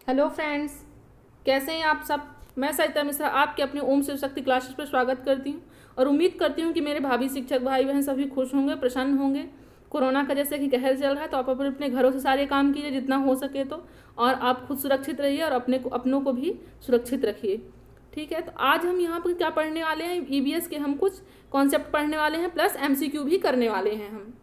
Hello friends, कैसे हैं आप सब। मैं सरिता मिश्रा आपके अपने ओम शिव शक्ति क्लासेस पर स्वागत करती हूँ और उम्मीद करती हूँ कि मेरे भाभी शिक्षक भाई बहन सभी खुश होंगे, प्रसन्न होंगे। कोरोना का जैसे कि कहर चल रहा है तो आप अपने अपने घरों से सारे काम कीजिए जितना हो सके तो, और आप खुद सुरक्षित रहिए और अपनों को भी सुरक्षित रखिए। ठीक है, तो आज हम यहाँ पर क्या पढ़ने वाले हैं, ईवीएस के हम कुछ कॉन्सेप्ट पढ़ने वाले हैं, प्लस एमसीक्यू भी करने वाले हैं। हम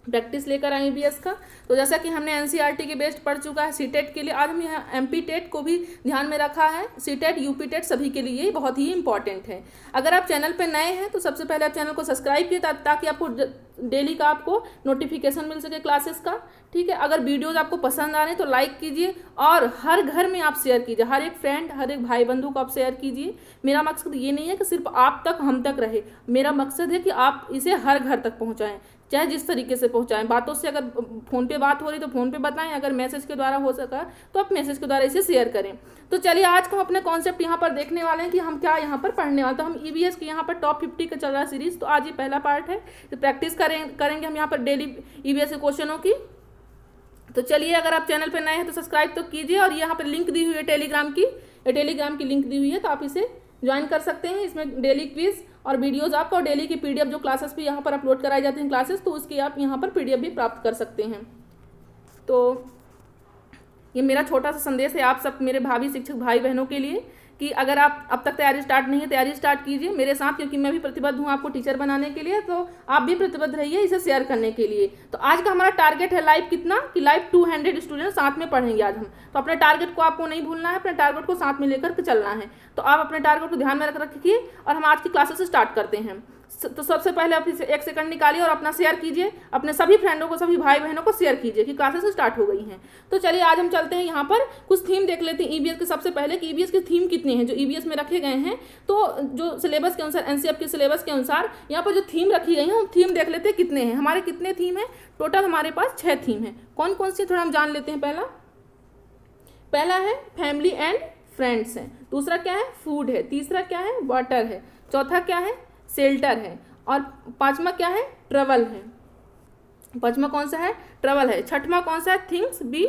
प्रैक्टिस लेकर आए ईवीएस का। तो जैसा कि हमने एनसीईआरटी के बेस्ड पढ़ चुका है सीटेट के लिए, आज हम यहाँ एमपी टेट को भी ध्यान में रखा है। सीटेट यूपी टेट सभी के लिए बहुत ही इंपॉर्टेंट है। अगर आप चैनल पर नए हैं तो सबसे पहले आप चैनल को सब्सक्राइब कीजिए ताकि आपको डेली का आपको नोटिफिकेशन मिल सके क्लासेस का। ठीक है, अगर वीडियोज आपको पसंद आ रहे हैं तो लाइक कीजिए और हर घर में आप शेयर कीजिए, हर एक फ्रेंड हर एक भाई बंधु को आप शेयर कीजिए। मेरा मकसद ये नहीं है कि सिर्फ आप तक हम तक रहे, मेरा मकसद है कि आप इसे हर घर तक पहुँचाएँ, चाहे जिस तरीके से पहुंचाएं। बातों से अगर फ़ोन पे बात हो रही तो फ़ोन पे बताएं, अगर मैसेज के द्वारा हो सका तो आप मैसेज के द्वारा इसे शेयर करें। तो चलिए आज हम अपने कॉन्सेप्ट यहाँ पर देखने वाले हैं कि हम क्या यहाँ पर पढ़ने वाले। तो हम ईवीएस के यहाँ पर टॉप 50 का चल रहा है सीरीज़, तो आज ये पहला पार्ट है। तो प्रैक्टिस करेंगे हम यहाँ पर डेली ईवीएस के क्वेश्चनों की। तो चलिए, अगर आप चैनल पर नए हैं तो सब्सक्राइब तो कीजिए, और यहाँ पर लिंक दी हुई है टेलीग्राम की लिंक दी हुई है, तो आप इसे ज्वाइन कर सकते हैं। इसमें डेली क्विज और वीडियोस आपको, और डेली की पीडीएफ जो क्लासेस भी यहाँ पर अपलोड कराई जाती हैं क्लासेस, तो उसकी आप यहाँ पर पीडीएफ भी प्राप्त कर सकते हैं। तो ये मेरा छोटा सा संदेश है आप सब मेरे भाभी शिक्षक भाई बहनों के लिए कि अगर आप अब तक तैयारी स्टार्ट नहीं है, तैयारी स्टार्ट कीजिए मेरे साथ, क्योंकि मैं भी प्रतिबद्ध हूँ आपको टीचर बनाने के लिए। तो आप भी प्रतिबद्ध रहिए इसे शेयर करने के लिए। तो आज का हमारा टारगेट है लाइव कितना, कि लाइव 200 स्टूडेंट साथ में पढ़ेंगे आज हम। तो अपने टारगेट को आपको नहीं भूलना है, अपने टारगेट को साथ में लेकर के चलना है। तो आप अपने टारगेट को ध्यान में रखिए और हम आज की क्लासेस स्टार्ट करते हैं। तो सबसे पहले आप इसे 1 सेकंड निकालिए और अपना शेयर कीजिए, अपने सभी फ्रेंडों को, सभी भाई बहनों को शेयर कीजिए कि क्लासेस स्टार्ट हो गई हैं। तो चलिए आज हम चलते हैं यहाँ पर कुछ थीम देख लेते हैं ईवीएस के। सबसे पहले कि ईवीएस के थीम कितने हैं जो ईवीएस में रखे गए हैं। तो जो सिलेबस के अनुसार, एनसीईआरटी के सिलेबस के अनुसार यहाँ पर जो थीम रखी गई है, हम थीम देख लेते हैं कितने हैं। हमारे कितने थीम है टोटल, हमारे पास 6 थीम है। कौन कौन सी थोड़ा हम जान लेते हैं। पहला है फैमिली एंड फ्रेंड्स है, दूसरा क्या है फूड है, तीसरा क्या है वाटर है, चौथा क्या है शेल्टर है, और पांचवा क्या है ट्रेवल है। पांचवा कौन सा है ट्रेवल है। छठवां कौन सा है things be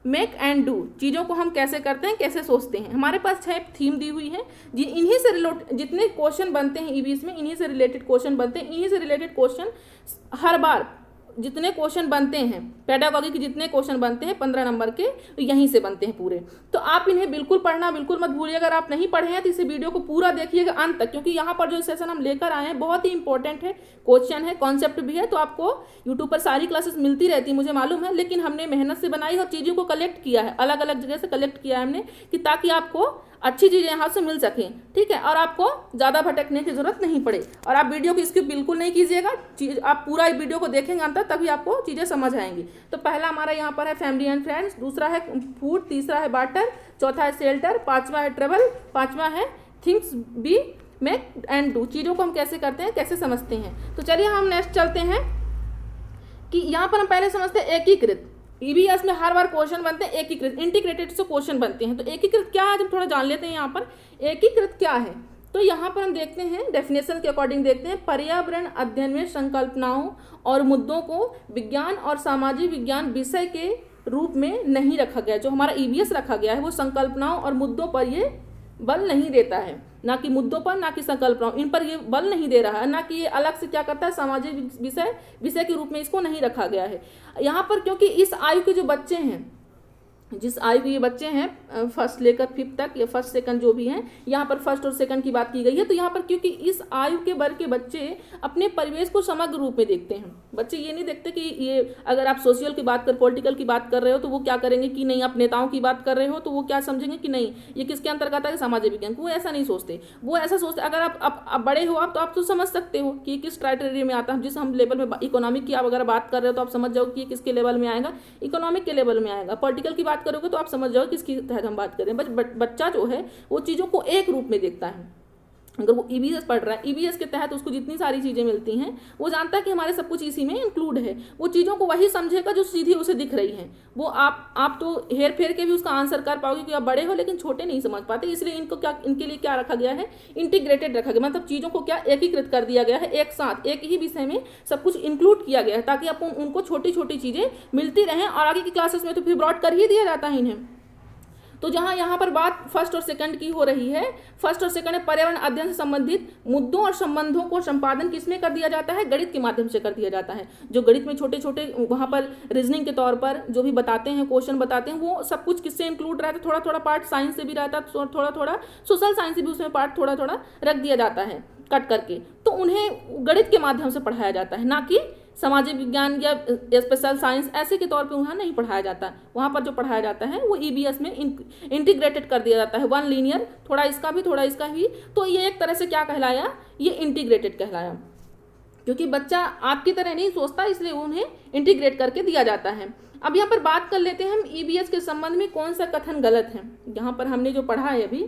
make and do, चीज़ों को हम कैसे करते हैं, कैसे सोचते हैं। हमारे पास 6 थीम दी हुई है जी। इन्हीं से रिलेटेड जितने क्वेश्चन बनते हैं ईवीएस में, इन्हीं से रिलेटेड क्वेश्चन बनते हैं। इन्हीं से रिलेटेड क्वेश्चन हर बार जितने क्वेश्चन बनते हैं, पेडागॉजी के जितने क्वेश्चन बनते हैं 15 नंबर के, तो यहीं से बनते हैं पूरे। तो आप इन्हें बिल्कुल पढ़ना बिल्कुल मत भूलिए। अगर आप नहीं पढ़े हैं तो इस वीडियो को पूरा देखिएगा अंत तक, क्योंकि यहाँ पर जो सेशन हम लेकर आए हैं बहुत ही इंपॉर्टेंट है, क्वेश्चन है, कॉन्सेप्ट भी है। तो आपको यूट्यूब पर सारी क्लासेस मिलती रहती है, मुझे मालूम है, लेकिन हमने मेहनत से बनाई और चीज़ों को कलेक्ट किया है, अलग अलग जगह से कलेक्ट किया है हमने, कि ताकि आपको अच्छी चीज़ें यहाँ से मिल सकें। ठीक है, और आपको ज़्यादा भटकने की जरूरत नहीं पड़े। और आप वीडियो को स्किप बिल्कुल नहीं कीजिएगा, आप पूरा वीडियो को देखेंगे अंत तक, तभी आपको चीज़ें समझ आएंगी। तो पहला हमारा यहाँ पर है फैमिली एंड फ्रेंड्स, दूसरा है फूड, तीसरा है वाटर, चौथा है शेल्टर, पांचवा है ट्रेवल, पांचवा है things be make and do, चीज़ों को हम कैसे करते हैं, कैसे समझते हैं। तो चलिए हम नेक्स्ट चलते हैं कि यहाँ पर हम पहले समझते हैं एकीकृत। ईवीएस में हर बार क्वेश्चन बनते हैं एकीकृत, इंटीग्रेटेड से क्वेश्चन बनते हैं। तो एकीकृत क्या है, जब थोड़ा जान लेते हैं यहाँ पर एकीकृत क्या है। तो यहाँ पर हम देखते हैं डेफिनेशन के अकॉर्डिंग देखते हैं, पर्यावरण अध्ययन में संकल्पनाओं और मुद्दों को विज्ञान और सामाजिक विज्ञान विषय के रूप में नहीं रखा गया। जो हमारा ईवीएस रखा गया है वो संकल्पनाओं और मुद्दों पर ये बल नहीं देता है, ना कि मुद्दों पर, ना कि संकल्पनाओं, इन पर ये बल नहीं दे रहा है, ना कि ये अलग से क्या करता है सामाजिक विषय के रूप में इसको नहीं रखा गया है यहाँ पर। क्योंकि इस आयु के जो बच्चे हैं, जिस आयु के ये बच्चे हैं फर्स्ट लेकर 5th तक, या फर्स्ट सेकंड जो भी हैं, यहाँ पर फर्स्ट और सेकंड की बात की गई है। तो यहाँ पर क्योंकि इस आयु के वर्ग के बच्चे अपने परिवेश को समग्र रूप में देखते हैं। बच्चे ये नहीं देखते कि ये अगर आप सोशल की बात पॉलिटिकल की बात कर रहे हो तो वो क्या करेंगे कि नहीं, आप नेताओं की बात कर रहे हो तो वो क्या समझेंगे कि नहीं ये किसके अंतर्गत है, सामाजिक विज्ञान। वो ऐसा नहीं सोचते, वो ऐसा सोचते अगर आप बड़े हो आप, तो आप तो समझ सकते हो कि किस क्राइटेरिया में आता है। जिस हम लेवल में इकोनॉमिक की आप अगर बात कर रहे हो तो आप समझ जाओ कि किसके लेवल में आएगा, इकोनॉमिक के लेवल में आएगा। पॉलिटिकल की बात करोगे तो आप समझ जाओ किसकी तहत हम बात करें। बच्चा जो है वो चीज़ों को एक रूप में देखता है। अगर वो ईवीएस पढ़ रहा है, ईवीएस के तहत उसको जितनी सारी चीज़ें मिलती हैं वो जानता है कि हमारे सब कुछ इसी में इंक्लूड है। वो चीज़ों को वही समझेगा जो सीधी उसे दिख रही हैं। वो आप तो हेर फेर के भी उसका आंसर कर पाओगे कि आप बड़े हो, लेकिन छोटे नहीं समझ पाते। इसलिए इनके लिए क्या रखा गया है, इंटीग्रेटेड रखा गया, मतलब चीज़ों को क्या एकीकृत कर दिया गया है, एक साथ एक ही विषय में सब कुछ इंक्लूड किया गया है, ताकि आप उनको छोटी छोटी चीज़ें मिलती रहें। और आगे की क्लासेस में तो फिर ब्रॉड कर ही दिया जाता है इन्हें। तो जहाँ यहाँ पर बात फर्स्ट और सेकंड की हो रही है, फर्स्ट और सेकंड पर्यावरण अध्ययन से संबंधित मुद्दों और संबंधों को संपादन किसमें कर दिया जाता है, गणित के माध्यम से कर दिया जाता है। जो गणित में छोटे छोटे वहाँ पर रीजनिंग के तौर पर जो भी बताते हैं, क्वेश्चन बताते हैं, वो सब कुछ किससे इंक्लूड रहता है, थोड़ा थोड़ा पार्ट साइंस से भी रहता है, थोड़ा थोड़ा सोशल साइंस से भी उसमें पार्ट थोड़ा थोड़ा रख दिया जाता है कट करके। तो उन्हें गणित के माध्यम से पढ़ाया जाता है, ना कि सामाजिक विज्ञान या स्पेशल साइंस ऐसे के तौर पे वहाँ नहीं पढ़ाया जाता। वहाँ पर जो पढ़ाया जाता है वो ईबीएस में इंटीग्रेटेड कर दिया जाता है, वन लीनियर, थोड़ा इसका भी थोड़ा इसका भी। तो ये एक तरह से क्या कहलाया, ये इंटीग्रेटेड कहलाया, क्योंकि बच्चा आपकी तरह नहीं सोचता, इसलिए उन्हें इंटीग्रेट करके दिया जाता है। अब यहाँ पर बात कर लेते हैं हम ईबीएस के संबंध में कौन सा कथन गलत है। यहाँ पर हमने जो पढ़ा है अभी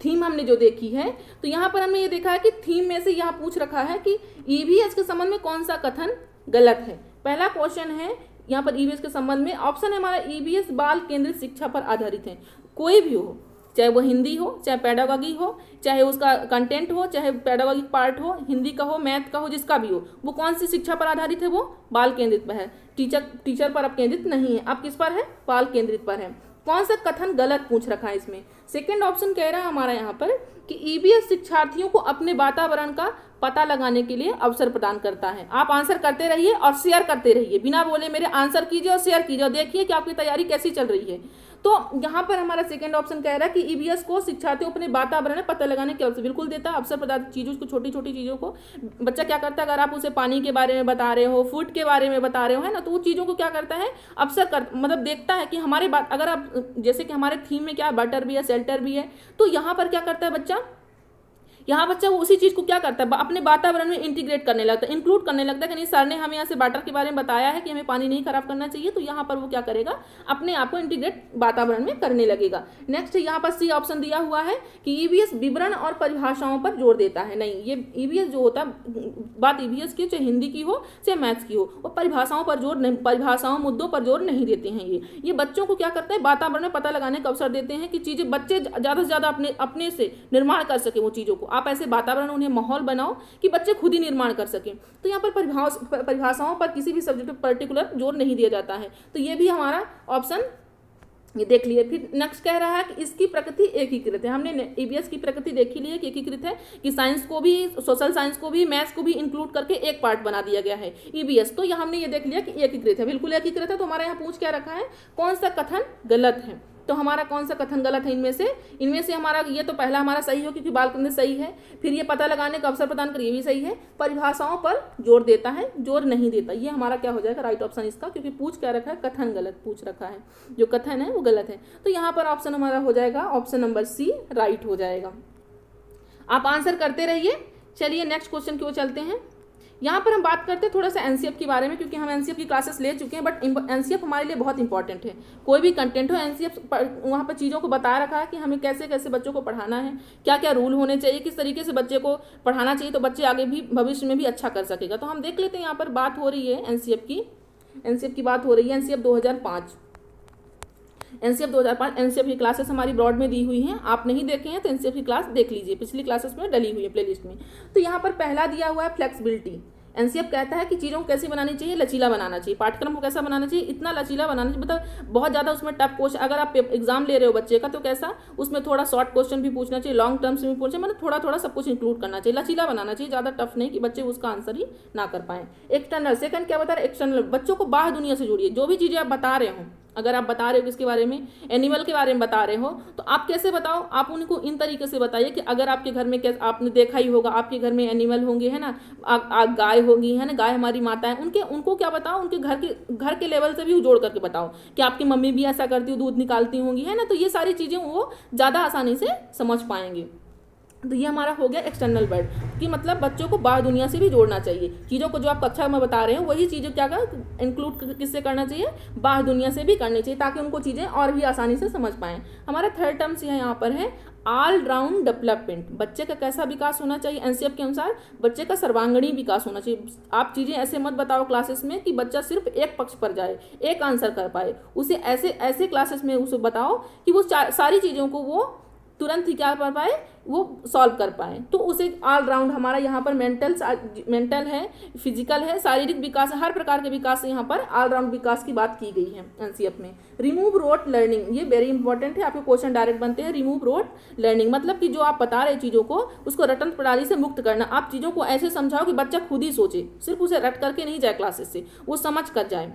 थीम हमने जो देखी है, तो यहाँ पर हमने ये देखा है कि थीम में से यहाँ पूछ रखा है कि ईबीएस के संबंध में कौन सा कथन गलत है। पहला क्वेश्चन है यहाँ पर ईबीएस के संबंध में, ऑप्शन है हमारा ईबीएस बाल केंद्रित शिक्षा पर आधारित है। कोई भी हो, चाहे वो हिंदी हो, चाहे पेडागॉजी हो, चाहे उसका कंटेंट हो, चाहे पेडागॉजिक पार्ट हो, हिंदी का हो, मैथ का हो, जिसका भी हो, वो कौन सी शिक्षा पर आधारित है, वो बाल केंद्रित पर है। टीचर पर अब केंद्रित नहीं है, अब किस पर है, बाल केंद्रित पर है। कौन सा कथन गलत पूछ रखा है इसमें, सेकंड ऑप्शन कह रहा है हमारा यहाँ पर कि ईबीएस शिक्षार्थियों को अपने वातावरण का पता लगाने के लिए अवसर प्रदान करता है। आप आंसर करते रहिए और शेयर करते रहिए, बिना बोले मेरे आंसर कीजिए और शेयर कीजिए और देखिए कि आपकी तैयारी कैसी चल रही है। तो यहाँ पर हमारा सेकंड ऑप्शन कह रहा है कि ईबीएस को शिक्षार्थियों अपने वातावरण में पता लगाने के अवसर बिल्कुल देता है, अवसर प्रदान चीज़ों को, छोटी छोटी चीज़ों को। बच्चा क्या करता है, अगर आप उसे पानी के बारे में बता रहे हो, फूड के बारे में बता रहे हो, है ना, तो वो चीज़ों को क्या करता है, मतलब देखता है कि हमारे बात, अगर आप जैसे कि हमारे थीम में क्या है, बटर भी है, शेल्टर भी है, तो यहाँ पर क्या करता है बच्चा, यहाँ बच्चा वो उसी चीज़ को क्या करता है, अपने वातावरण में इंटीग्रेट करने लगता है, इंक्लूड करने लगता है कि नहीं सर ने हमें यहाँ से वाटर के बारे में बताया है कि हमें पानी नहीं खराब करना चाहिए, तो यहाँ पर वो क्या करेगा, अपने आप को इंटीग्रेट वातावरण में करने लगेगा। नेक्स्ट यहाँ पर सी ऑप्शन दिया हुआ है कि ईबीएस विवरण और परिभाषाओं पर जोर देता है। नहीं, ये ईबीएस जो होता है, बात ईबीएस की चाहे हिंदी की हो चाहे मैथ्स की हो, वो परिभाषाओं पर जोर नहीं, परिभाषाओं मुद्दों पर जोर नहीं देते हैं। ये बच्चों को क्या करते हैं, वातावरण में पता लगाने का अवसर देते हैं कि चीज़ें बच्चे ज़्यादा से ज़्यादा अपने से निर्माण कर सके वो चीज़ों को। आप ऐसे वातावरण उन्हें माहौल बनाओ कि बच्चे खुद ही निर्माण कर सकें। तो यहाँ पर परिभाषाओं पर किसी भी सब्जेक्ट पर पर्टिकुलर जोर नहीं दिया जाता है, तो ये भी हमारा ऑप्शन ये देख लिए। फिर नेक्स्ट कह रहा है कि इसकी प्रकृति एकीकृत है। हमने ईबीएस की प्रकृति देखी ली है कि एकीकृत है, कि साइंस को भी, सोशल साइंस को भी, मैथ्स को भी इंक्लूड करके एक पार्ट बना दिया गया है ईबीएस। तो यहाँ हमने ये देख लिया कि एकीकृत है, बिल्कुल एकीकृत है। तो हमारा यहाँ पूछ क्या रखा है, कौन सा कथन गलत है। तो हमारा कौन सा कथन गलत है इनमें से हमारा ये तो पहला हमारा सही हो क्योंकि बाल केंद्रित सही है। फिर ये पता लगाने का अवसर प्रदान कर, ये भी सही है। परिभाषाओं पर जोर देता है, जोर नहीं देता, ये हमारा क्या हो जाएगा, राइट ऑप्शन इसका, क्योंकि पूछ क्या रखा है, कथन गलत पूछ रखा है, जो कथन है वो गलत है। तो यहाँ पर ऑप्शन हमारा हो जाएगा ऑप्शन नंबर सी राइट हो जाएगा। आप आंसर करते रहिए। चलिए नेक्स्ट क्वेश्चन की ओर चलते हैं। यहाँ पर हम बात करते हैं थोड़ा सा एनसीएफ के बारे में, क्योंकि हम एनसीएफ की क्लासेस ले चुके हैं, बट एनसीएफ हमारे लिए बहुत इंपॉर्टेंट है। कोई भी कंटेंट हो, एनसीएफ वहाँ पर चीज़ों को बता रखा है कि हमें कैसे कैसे बच्चों को पढ़ाना है, क्या क्या रूल होने चाहिए, किस तरीके से बच्चे को पढ़ाना चाहिए, तो बच्चे आगे भी भविष्य में भी अच्छा कर सकेगा। तो हम देख लेते हैं, यहाँ पर बात हो रही है एनसीएफ की बात हो रही है, एनसीएफ 2005। एनसीएफ की क्लासेस हमारी ब्रॉड में दी हुई हैं, आप नहीं देखे हैं तो एनसीएफ की क्लास देख लीजिए, पिछली क्लासेस में डली हुई है प्लेलिस्ट में। तो यहाँ पर पहला दिया हुआ है फ्लेक्सिबिलिटी। एनसीएफ कहता है कि चीज़ों को कैसे बनानी चाहिए, लचीला बनाना चाहिए, पाठ्यक्रम को कैसा बनाना चाहिए, इतना लचीला बनाना चाहिए, मतलब बहुत ज़्यादा उसमें टफ क्वेश्चन, अगर आप एग्जाम ले रहे हो बच्चे का तो कैसा उसमें थोड़ा शॉर्ट क्वेश्चन भी पूछना चाहिए, लॉन्ग टर्म्स भी पूछना, मतलब थोड़ा थोड़ा सब कुछ इंक्लूड करना चाहिए, लचीला बनाना चाहिए, ज़्यादा टफ नहीं कि बच्चे उसका आंसर ही ना कर पाएँ। एक्सटर्नल, सेकंड क्या बता रहे, एक्सटर्नल, बच्चों को बाहर दुनिया से जोड़िए। जो भी चीज़ें आप बता रहे हो, अगर आप बता रहे हो किसके बारे में, एनिमल के बारे में बता रहे हो, तो आप कैसे बताओ, आप उनको इन तरीके से बताइए कि अगर आपके घर में, कैसे आपने देखा ही होगा, आपके घर में एनिमल होंगे, है ना, गाय होगी, है ना, गाय हमारी माता है, उनको क्या बताओ, उनके घर के लेवल से भी जोड़ करके बताओ कि आपकी मम्मी भी ऐसा करती हो, दूध निकालती होंगी, है ना, तो ये सारी चीज़ें वो ज़्यादा आसानी से समझ पाएंगे। तो ये हमारा हो गया एक्सटर्नल वर्ड, कि मतलब बच्चों को बाहर दुनिया से भी जोड़ना चाहिए। चीज़ों को जो आप कक्षा में बता रहे हो वही चीज़ें क्या इंक्लूड किससे करना चाहिए, बाहर दुनिया से भी करनी चाहिए, ताकि उनको चीज़ें और भी आसानी से समझ पाएँ। हमारा थर्ड टर्म्स यहाँ पर है ऑल राउंड डेवलपमेंट। बच्चे का कैसा विकास होना चाहिए, एनसीएफ के अनुसार बच्चे का सर्वांगीण विकास होना चाहिए। आप चीज़ें ऐसे मत बताओ क्लासेस में कि बच्चा सिर्फ एक पक्ष पर जाए, एक आंसर कर पाए, उसे ऐसे क्लासेस में उसे बताओ कि वो सारी चीज़ों को वो तुरंत ही क्या कर पाए, वो सॉल्व कर पाए। तो उसे ऑलराउंड हमारा यहाँ पर मेंटल है, फिजिकल है, शारीरिक विकास है, हर प्रकार के विकास से यहाँ पर ऑलराउंड विकास की बात की गई है एनसीएफ में। रिमूव रोट लर्निंग, ये वेरी इंपॉर्टेंट है, आपके क्वेश्चन डायरेक्ट बनते हैं। रिमूव रोट लर्निंग मतलब कि जो आप बता रहे चीज़ों को उसको रटन प्रणाली से मुक्त करना। आप चीज़ों को ऐसे समझाओ कि बच्चा खुद ही सोचे, सिर्फ उसे रट करके नहीं जाए क्लासेस से, वो समझ कर जाए।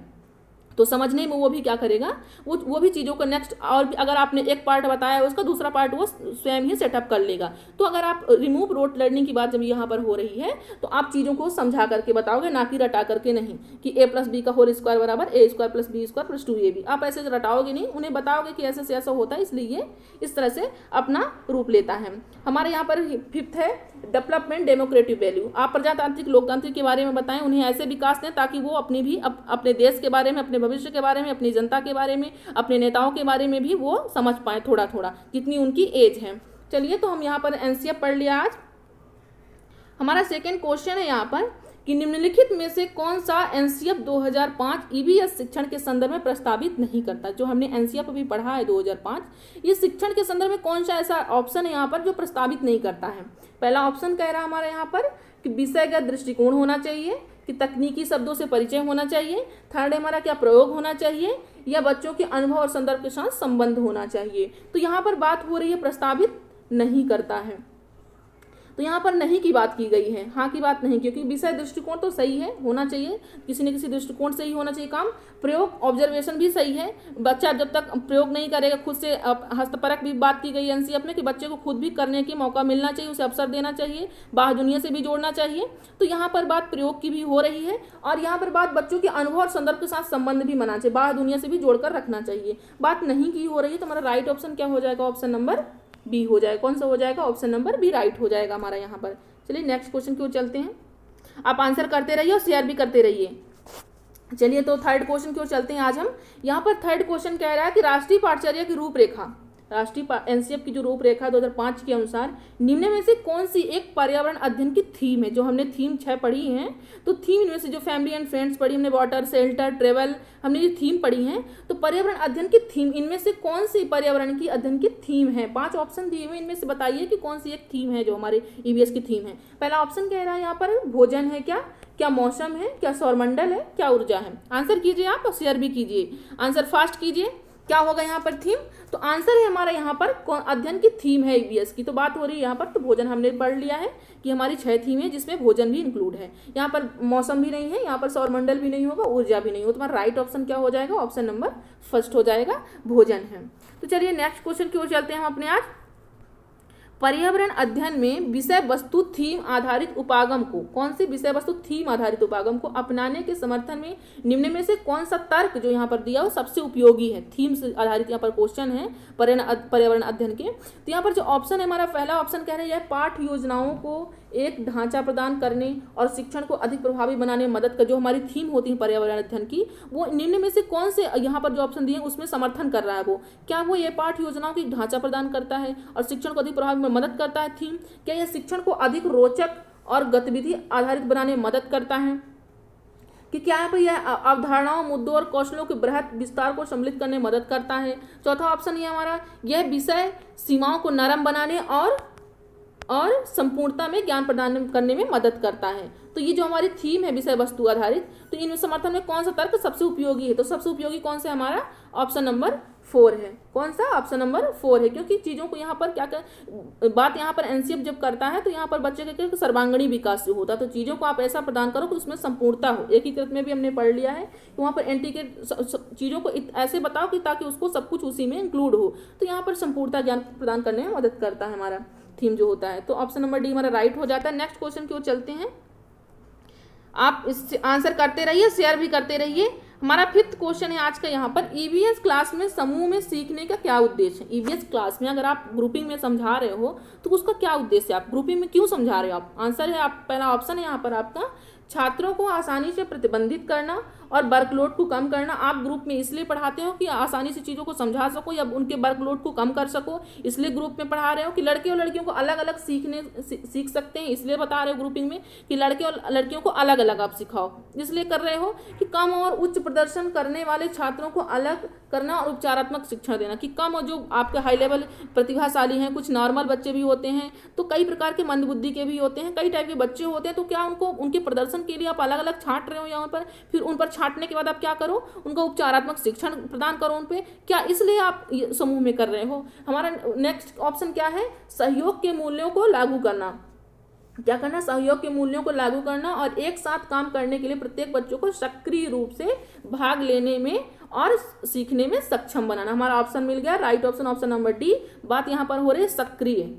तो समझने में वो भी क्या करेगा, वो भी चीज़ों को नेक्स्ट, और भी अगर आपने एक पार्ट बताया है उसका दूसरा पार्ट वो स्वयं ही सेटअप कर लेगा। तो अगर आप रिमूव रोट लर्निंग की बात जब यहाँ पर हो रही है तो आप चीज़ों को समझा करके बताओगे, ना कि रटा करके नहीं कि a+b का होल स्क्वायर बराबर a² + b² + 2ab। आप ऐसे रटाओगे नहीं, उन्हें बताओगे कि ऐसे से ऐसा होता है, इसलिए ये इस तरह से अपना रूप लेता है। हमारे यहाँ पर 5th है डेवलपमेंट डेमोक्रेटिक वैल्यू। आप प्रजातांत्रिक लोकतांत्रिक के बारे में बताएं, उन्हें ऐसे विकास दें ताकि वो अपनी भी अपने देश के बारे में, अपने भविष्य के बारे में, अपनी जनता के बारे में, अपने नेताओं के बारे में भी वो समझ पाए थोड़ा थोड़ा, जितनी उनकी एज है। चलिए, तो हम यहाँ पर एनसीएफ पढ़ लिया आज। हमारा सेकेंड क्वेश्चन है यहाँ पर कि निम्नलिखित में से कौन सा एनसीएफ 2005 ईवीएस शिक्षण के संदर्भ में प्रस्तावित नहीं करता। जो हमने एनसीएफ अभी पढ़ा है 2005, ये शिक्षण के संदर्भ में कौन सा ऐसा ऑप्शन है यहाँ पर जो प्रस्तावित नहीं करता है। पहला ऑप्शन कह रहा है हमारे यहाँ पर कि विषयगत दृष्टिकोण होना चाहिए, कि तकनीकी शब्दों से परिचय होना चाहिए, थर्ड हमारा क्या प्रयोग होना चाहिए, या बच्चों के अनुभव और संदर्भ के साथ संबंध होना चाहिए। तो यहाँ पर बात हो रही है प्रस्तावित नहीं करता है, तो यहाँ पर नहीं की बात की गई है, हाँ की बात नहीं, क्योंकि विषय दृष्टिकोण तो सही है, होना चाहिए, किसी न किसी दृष्टिकोण से ही होना चाहिए काम। प्रयोग ऑब्जर्वेशन भी सही है, बच्चा जब तक प्रयोग नहीं करेगा खुद से, हस्तपरक भी बात की गई है एनसीएफ में कि बच्चे को खुद भी करने की मौका मिलना चाहिए, उसे अवसर देना चाहिए, बाहर दुनिया से भी जोड़ना चाहिए। तो यहाँ पर बात प्रयोग की भी हो रही है, और यहाँ पर बात बच्चों के अनुभव और संदर्भ के साथ संबंध भी बनाना चाहिए, बाहर दुनिया से भी जोड़कर रखना चाहिए। बात नहीं की हो रही है, तो हमारा राइट ऑप्शन क्या हो जाएगा, ऑप्शन नंबर बी हो जाएगा। कौन सा हो जाएगा, ऑप्शन नंबर बी राइट हो जाएगा हमारा यहाँ पर। चलिए नेक्स्ट क्वेश्चन की ओर चलते हैं, आप आंसर करते रहिए और शेयर भी करते रहिए। चलिए, तो थर्ड क्वेश्चन की ओर चलते हैं आज हम। यहाँ पर थर्ड क्वेश्चन कह रहा है कि राष्ट्रीय पाठचर्या की रूपरेखा, राष्ट्रीय एनसीएफ की जो रूपरेखा 2005 के अनुसार निम्न में से कौन सी एक पर्यावरण अध्ययन की थीम है। जो हमने थीम 6 पढ़ी हैं, तो थीम इनमें से जो फैमिली एंड फ्रेंड्स पढ़ी हमने, वाटर, शेल्टर, ट्रेवल, हमने ये थीम पढ़ी हैं, तो पर्यावरण अध्ययन की थीम इनमें से कौन सी पर्यावरण की अध्ययन की थीम है। 5 ऑप्शन दिए हुए, इनमें से बताइए कि कौन सी एक थीम है जो हमारे ईवीएस की थीम है। पहला ऑप्शन कह रहा है यहाँ पर भोजन है, क्या मौसम है, क्या सौरमंडल है, क्या ऊर्जा है। आंसर कीजिए आप और शेयर भी कीजिए, आंसर फास्ट कीजिए। क्या होगा यहाँ पर थीम, तो आंसर है हमारा यहाँ पर कौन अध्ययन की थीम है ईवीएस की, तो बात हो रही है यहाँ पर, तो भोजन हमने पढ़ लिया है कि हमारी 6 थीम है जिसमें भोजन भी इंक्लूड है। यहाँ पर मौसम भी नहीं है, यहाँ पर सौरमंडल भी नहीं होगा, ऊर्जा भी नहीं होगा, तुम्हारा राइट ऑप्शन क्या हो जाएगा, ऑप्शन नंबर फर्स्ट हो जाएगा, भोजन है। तो चलिए नेक्स्ट क्वेश्चन की ओर चलते हैं हम अपने आज। पर्यावरण अध्ययन में विषय वस्तु थीम आधारित उपागम को, कौन सी विषय वस्तु थीम आधारित उपागम को अपनाने के समर्थन में निम्न में से कौन सा तर्क जो यहाँ पर दिया वो सबसे उपयोगी है। थीम से आधारित यहाँ पर क्वेश्चन है पर्यावरण अध्ययन के। तो यहाँ पर जो ऑप्शन है हमारा, पहला ऑप्शन कह रहे हैं पाठ योजनाओं को एक ढांचा प्रदान करने और शिक्षण को अधिक प्रभावी बनाने में मदद कर, जो हमारी थीम होती है पर्यावरण अध्ययन की, वो निम्न में से कौन से यहाँ पर जो ऑप्शन दिए उसमें समर्थन कर रहा है। वो क्या, वो ये पाठ योजनाओं की ढांचा प्रदान करता है और शिक्षण को अधिक प्रभावी में मदद करता है थीम, क्या यह शिक्षण को अधिक रोचक और गतिविधि आधारित बनाने में मदद करता है, कि क्या यहाँ पर यह अवधारणाओं, मुद्दों और कौशलों के बृहत विस्तार को सम्मिलित करने में मदद करता है। चौथा ऑप्शन ये हमारा, यह विषय सीमाओं को नरम बनाने और संपूर्णता में ज्ञान प्रदान करने में मदद करता है। तो ये जो हमारी थीम है विषय वस्तु आधारित, तो इन समर्थन में कौन सा तर्क सबसे उपयोगी है, तो सबसे उपयोगी कौन सा हमारा, ऑप्शन नंबर 4 है। कौन सा, ऑप्शन नंबर 4 है, क्योंकि चीज़ों को यहाँ पर क्या बात यहाँ पर एनसीएफ जब करता है तो यहाँ पर बच्चे के सर्वांगीण विकास होता है, तो चीज़ों को आप ऐसा प्रदान करो कि उसमें संपूर्णता हो। एकीकृत में भी हमने पढ़ लिया है कि वहाँ पर इंटीग्रेट चीज़ों को ऐसे बताओ कि ताकि उसको सब कुछ उसी में इंक्लूड हो, तो यहाँ पर संपूर्णता ज्ञान प्रदान करने में मदद करता है हमारा थीम जो होता है। तो ऑप्शन नंबर डी हमारा राइट हो जाता है। नेक्स्ट क्वेश्चन की ओर चलते हैं, आप इस आंसर करते रहिए, शेयर भी करते रहिए। हमारा 5th क्वेश्चन है आज का यहाँ पर, ईवीएस क्लास में समूह में सीखने का क्या उद्देश्य है। ईवीएस क्लास में अगर आप ग्रुपिंग में समझा रहे हो तो उसका क्या उद्देश्य है, आप ग्रुपिंग में क्यों समझा रहे हो आप। आंसर है आप, पहला ऑप्शन है यहाँ पर आपका छात्रों को आसानी से प्रतिबंधित करना और वर्कलोड को कम करना। आप ग्रुप में इसलिए पढ़ाते हो कि आसानी से चीज़ों को समझा सको या उनके वर्कलोड को कम कर सको, इसलिए ग्रुप में पढ़ा रहे हो। कि लड़के और लड़कियों को अलग अलग सीख सकते हैं, इसलिए बता रहे हो ग्रुपिंग में कि लड़के और लड़कियों को अलग अलग आप सिखाओ, इसलिए कर रहे हो। कि कम और उच्च प्रदर्शन करने वाले छात्रों को अलग करना और उपचारात्मक शिक्षण देना। कि कम और जो आपके हाई लेवल प्रतिभाशाली हैं, कुछ नॉर्मल बच्चे भी होते हैं, तो कई प्रकार के मंदबुद्धि के भी होते हैं, कई टाइप के बच्चे होते हैं, तो क्या उनको उनके प्रदर्शन के लिए आप अलग अलग छांट रहे हो यहाँ पर। फिर उन पर छांटने के बाद आप क्या करो, उनका उपचारात्मक शिक्षण प्रदान करो उन पर, क्या इसलिए आप समूह में कर रहे हो। हमारा नेक्स्ट ऑप्शन क्या है, सहयोग के मूल्यों को लागू करना। क्या करना, सहयोग के मूल्यों को लागू करना और एक साथ काम करने के लिए प्रत्येक बच्चों को सक्रिय रूप से भाग लेने में और सीखने में सक्षम बनाना। हमारा ऑप्शन मिल गया right option, option number D. बात यहाँ पर हो रही है सक्रिय,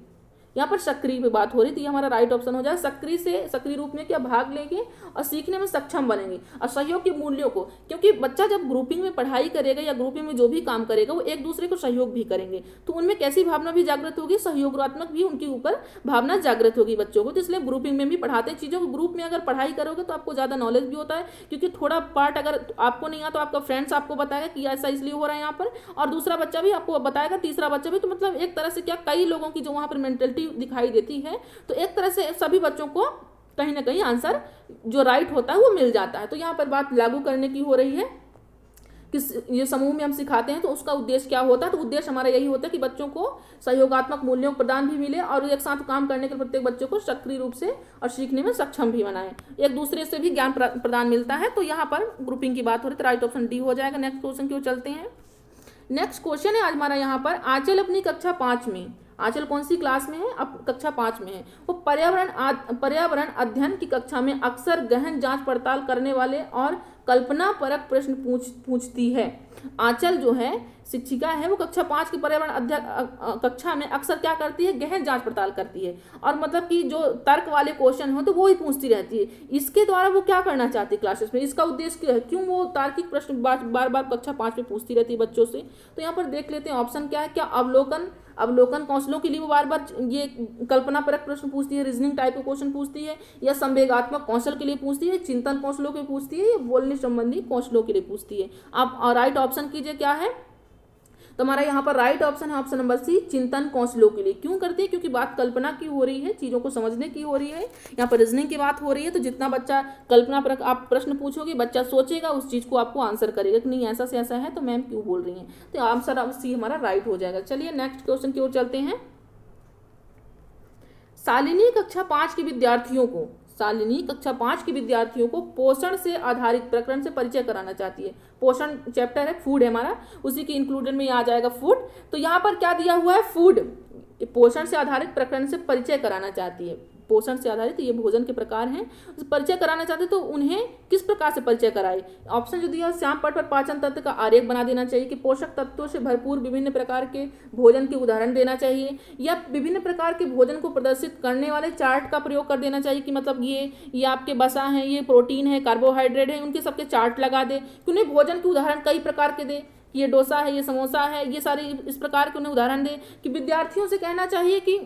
यहाँ पर सक्रिय पे बात हो रही थी, हमारा राइट ऑप्शन हो जाए सक्रिय से, सक्रिय रूप में क्या भाग लेंगे और सीखने में सक्षम बनेंगे। और सहयोग के मूल्यों को, क्योंकि बच्चा जब ग्रुपिंग में पढ़ाई करेगा या ग्रुपिंग में जो भी काम करेगा वो एक दूसरे को सहयोग भी करेंगे, तो उनमें कैसी भावना भी जागृत होगी, सहयोगात्मक भी उनके ऊपर भावना जागृत होगी बच्चों को। तो इसलिए ग्रुपिंग में भी पढ़ाते हैं चीज़ों को। ग्रुप में अगर पढ़ाई करोगे तो आपको ज़्यादा नॉलेज भी होता है, क्योंकि थोड़ा पार्ट अगर आपको नहीं आता तो आपका फ्रेंड्स आपको बताएगा कि ऐसा इसलिए हो रहा है यहाँ पर, और दूसरा बच्चा भी आपको बताएगा, तीसरा बच्चा भी। तो मतलब एक तरह से क्या, कई लोगों की जो वहाँ पर मेंटलिटी दिखाई देती है, तो एक तरह से सभी बच्चों को कहीं ना कहीं आंसर जो राइट होता है वो मिल जाता है। तो यहाँ पर बात लागू करने की हो रही है कि ये समूह में हम सिखाते हैं तो उसका उद्देश्य क्या होता है। तो उद्देश्य हमारा यही होता है कि बच्चों को सहयोगात्मक मूल्यों प्रदान भी मिले और एक साथ काम करने के प्रत्येक बच्चों को सक्रिय रूप से और सीखने में सक्षम भी बनाए, एक दूसरे से भी ज्ञान प्रदान मिलता है। तो यहाँ पर ग्रुपिंग की बात हो रही है, तो राइट ऑप्शन डी हो जाएगा। नेक्स्ट क्वेश्चन की ओर चलते हैं। नेक्स्ट क्वेश्चन है आज हमारा यहाँ पर, आंचल अपनी कक्षा 5 में, आंचल कौन सी क्लास में है, अब कक्षा 5 में है, वो पर्यावरण अध्ययन की कक्षा में अक्सर गहन जांच पड़ताल करने वाले और कल्पना परक प्रश्न पूछती है। आंचल जो है शिक्षिका है, वो कक्षा 5 की पर्यावरण कक्षा में अक्सर क्या करती है, गहन जांच पड़ताल करती है, और मतलब कि जो तर्क वाले क्वेश्चन हो तो वो ही पूछती रहती है। इसके द्वारा वो क्या करना चाहती है क्लासेस में, इसका उद्देश्य क्या है, क्यों वो तार्किक प्रश्न बार बार कक्षा 5 में पूछती रहती है बच्चों से। तो यहाँ पर देख लेते हैं ऑप्शन क्या है। क्या अवलोकन कौशलों के लिए वो बार बार ये कल्पना परक प्रश्न पूछती है, रीजनिंग टाइप के क्वेश्चन पूछती है, या संवेगात्मक कौशल के लिए पूछती है, चिंतन कौशलों के पूछती है, या बोलने संबंधी कौशलों के लिए पूछती है। आप राइट ऑप्शन कीजिए क्या है। तो हमारा यहाँ पर राइट ऑप्शन है ऑप्शन नंबर सी, चिंतन कौशलों के लिए। क्यों करते हैं, क्योंकि बात कल्पना की हो रही है, चीज़ों को समझने की हो रही है, यहाँ पर रीजनिंग की बात हो रही है। तो जितना बच्चा कल्पना पर आप प्रश्न पूछोगे, बच्चा सोचेगा, उस चीज़ को आपको आंसर करेगा कि नहीं ऐसा से ऐसा है तो मैम क्यों बोल रही हैं। तो आंसर सी हमारा राइट हो जाएगा। चलिए नेक्स्ट क्वेश्चन की ओर चलते हैं। शालिनी कक्षा 5 के विद्यार्थियों को पोषण से आधारित प्रकरण से परिचय कराना चाहती है। पोषण चैप्टर है, फूड है हमारा, उसी के इंक्लूडेड में आ जाएगा फूड। तो यहाँ पर क्या दिया हुआ है, फूड, पोषण से आधारित प्रकरण से परिचय कराना चाहती है। पोषण से आधारित ये भोजन के प्रकार हैं, परिचय कराना चाहते तो उन्हें किस प्रकार से परिचय कराए। ऑप्शन जो दिया, श्याम पट पर पाचन तंत्र का आरेख बना देना चाहिए, कि पोषक तत्वों से भरपूर विभिन्न प्रकार के भोजन के उदाहरण देना चाहिए, या विभिन्न प्रकार के भोजन को प्रदर्शित करने वाले चार्ट का प्रयोग कर देना चाहिए, कि मतलब ये आपके वसा हैं, ये प्रोटीन है, कार्बोहाइड्रेट है, उनके सबके चार्ट लगा दे, कि उन्हें भोजन के उदाहरण कई प्रकार के दे, ये डोसा है, ये समोसा है, ये सारे इस प्रकार के उन्हें उदाहरण दे। कि विद्यार्थियों से कहना चाहिए कि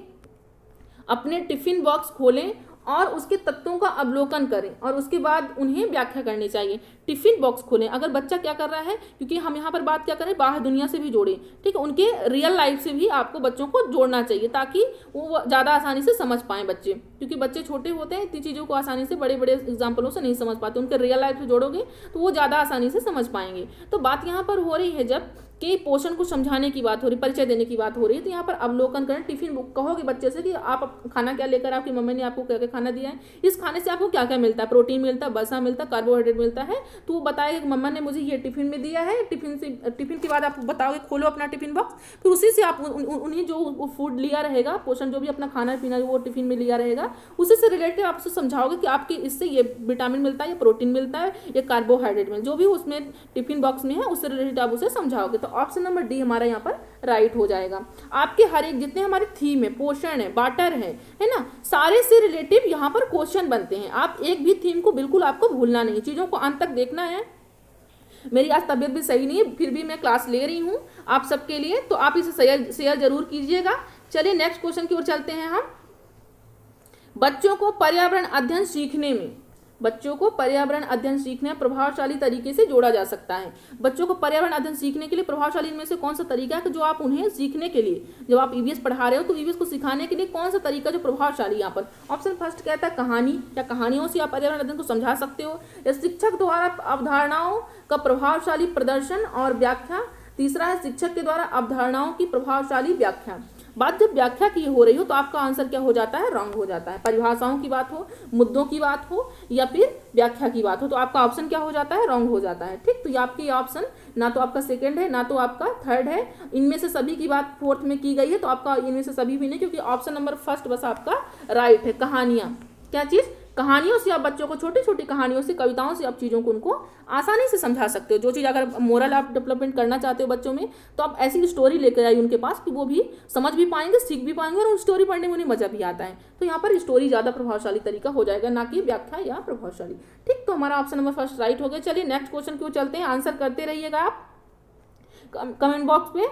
अपने टिफिन बॉक्स खोलें और उसके तत्वों का अवलोकन करें और उसके बाद उन्हें व्याख्या करनी चाहिए। टिफिन बॉक्स खोलें, अगर बच्चा क्या कर रहा है, क्योंकि हम यहाँ पर बात क्या करें, बाहर दुनिया से भी जोड़ें, ठीक है, उनके रियल लाइफ से भी आपको बच्चों को जोड़ना चाहिए, ताकि वो ज़्यादा आसानी से समझ पाएँ बच्चे, क्योंकि बच्चे छोटे होते हैं, इतनी चीज़ों को आसानी से बड़े बड़े एग्जाम्पलों से नहीं समझ पाते, उनके रियल लाइफ से जोड़ोगे तो वो ज़्यादा आसानी से समझ पाएंगे। तो बात यहाँ पर हो रही है जब कि पोषण को समझाने की बात हो रही, परिचय देने की बात हो रही है, तो यहाँ पर अवलोकन करें। टिफिन कहोगे बच्चे से कि आप खाना क्या लेकर, आपकी मम्मी ने आपको क्या क्या खाना दिया है, इस खाने से आपको क्या क्या मिलता है, प्रोटीन मिलता है, वसा मिलता है, कार्बोहाइड्रेट मिलता है, तो वो बताएगा कि मम्मा ने मुझे ये टिफिन में दिया है। टिफिन के बाद आप बताओगे, खोलो अपना टिफिन बॉक्स, फिर उसी से आप उन्हें जो फूड लिया रहेगा, पोषण जो भी अपना खाना पीना वो टिफिन में लिया रहेगा, उसी से रिलेटेड आप उससे समझाओगे कि आपके इससे ये विटामिन मिलता है, ये प्रोटीन मिलता है, ये कार्बोहाइड्रेट मिलता है, जो भी उसमें टिफिन बॉक्स में है उससे रिलेटेड आप उसे समझाओगे। तो ऑप्शन नंबर डी हमारा यहाँ पर राइट हो जाएगा। आपके हर एक जितने हमारे थीम है, पोषण है, वाटर है ना, सारे से रिलेटिव यहाँ पर क्वेश्चन बनते हैं। आप एक भी थीम को बिल्कुल आपको भूलना नहीं, चीज़ों को अंत तक देखना है। मेरी आज तबीयत भी सही नहीं है, फिर भी मैं क्लास ले रही हूँ आप सबके लिए, तो आप इसे शेयर जरूर कीजिएगा। चलिए नेक्स्ट क्वेश्चन की ओर चलते हैं हम। बच्चों को पर्यावरण अध्ययन सीखने में बच्चों को पर्यावरण अध्ययन सीखने प्रभावशाली तरीके से जोड़ा जा सकता है। बच्चों को पर्यावरण अध्ययन सीखने के लिए प्रभावशाली इनमें से कौन सा तरीका है कि जो आप उन्हें सीखने के लिए, जब आप ईवीएस पढ़ा रहे हो तो ईवीएस को सिखाने के लिए कौन सा तरीका जो प्रभावशाली यहाँ पर? ऑप्शन फर्स्ट कहता है कहानी, या कहानियों से आप पर्यावरण अध्ययन को समझा सकते हो, या शिक्षक द्वारा अवधारणाओं का प्रभावशाली प्रदर्शन और व्याख्या, तीसरा है शिक्षक के द्वारा अवधारणाओं की प्रभावशाली व्याख्या। बात जब व्याख्या की हो रही हो तो आपका आंसर क्या हो जाता है? रॉन्ग हो जाता है। परिभाषाओं की बात हो, मुद्दों की बात हो, या फिर व्याख्या की बात हो तो आपका ऑप्शन क्या हो जाता है? रॉन्ग हो जाता है। ठीक, तो ये आपकी ऑप्शन ना तो आपका सेकंड है ना तो आपका थर्ड है, इनमें से सभी की बात फोर्थ में की गई है, तो आपका इनमें से सभी भी नहीं, क्योंकि ऑप्शन नंबर फर्स्ट बस आपका राइट है। कहानियां, क्या चीज? कहानियों से आप बच्चों को, छोटी छोटी कहानियों से, कविताओं से आप चीज़ों को उनको आसानी से समझा सकते हो। जो चीज़ अगर मोरल आप डेवलपमेंट करना चाहते हो बच्चों में, तो आप ऐसी स्टोरी लेकर आइए उनके पास कि वो भी समझ भी पाएंगे, सीख भी पाएंगे, और स्टोरी पढ़ने में उन्हें मजा भी आता है। तो यहाँ पर स्टोरी ज़्यादा प्रभावशाली तरीका हो जाएगा, ना कि व्याख्या या प्रभावशाली। ठीक, तो हमारा ऑप्शन नंबर फर्स्ट राइट हो गया। चलिए नेक्स्ट क्वेश्चन क्यों चलते हैं, आंसर करते रहिएगा आप कमेंट बॉक्स में।